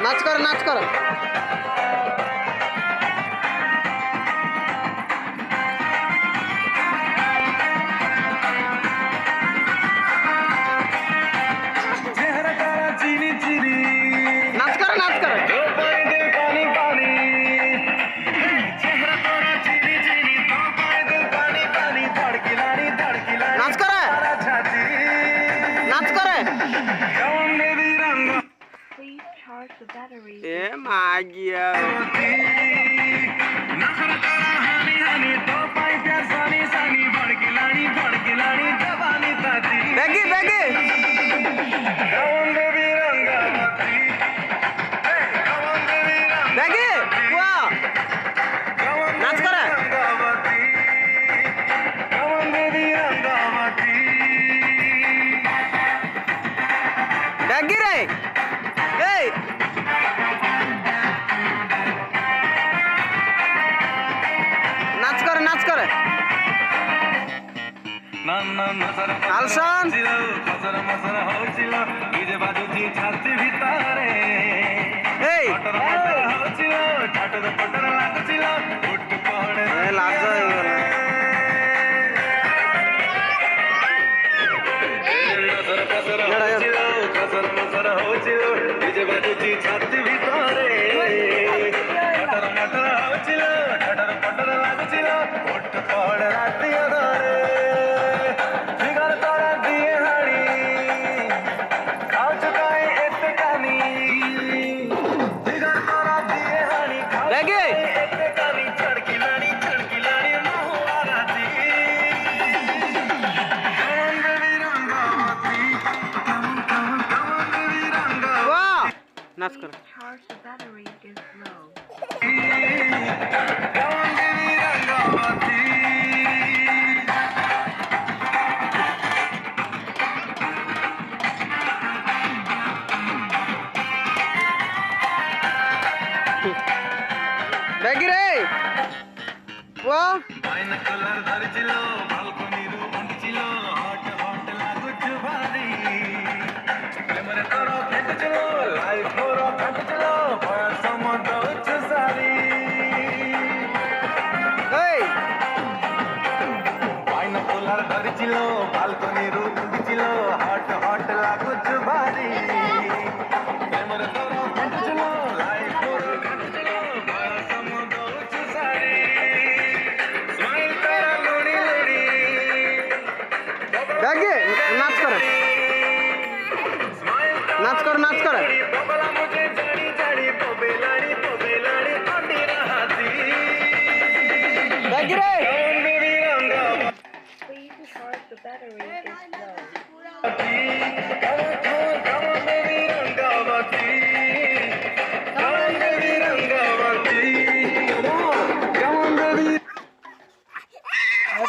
নাচ করো নাচ করো। নাচ করো নাচ করো। নাচ করে নাচ করে। এ মাগিয়া ব্যাগি ব্যাগি ব্যাগি ওয়া নাচ করে। ব্যাগি রে এই নাচ করে নাচ করে। আলসান এই লাজ হয়ে গেল। নাচ করে। ব্যাগি রে ও বালকনিরু উঠিছিল হট হট লাগুছ ভারি প্রেমর তোর ফেটছিল লাইফ মোর কাটছিল সমুদ্র উচ্চ সারি স্মাইল করা লুড়ি লুড়ি ব্যাগি নাচ করে নাচ করে নাচ করে। ববলা মুঝে জানি জানি ববেলাড়ি ববেলাড়ি আন্ডি রাহাতি ব্যাগি রে Please charge the battery is low.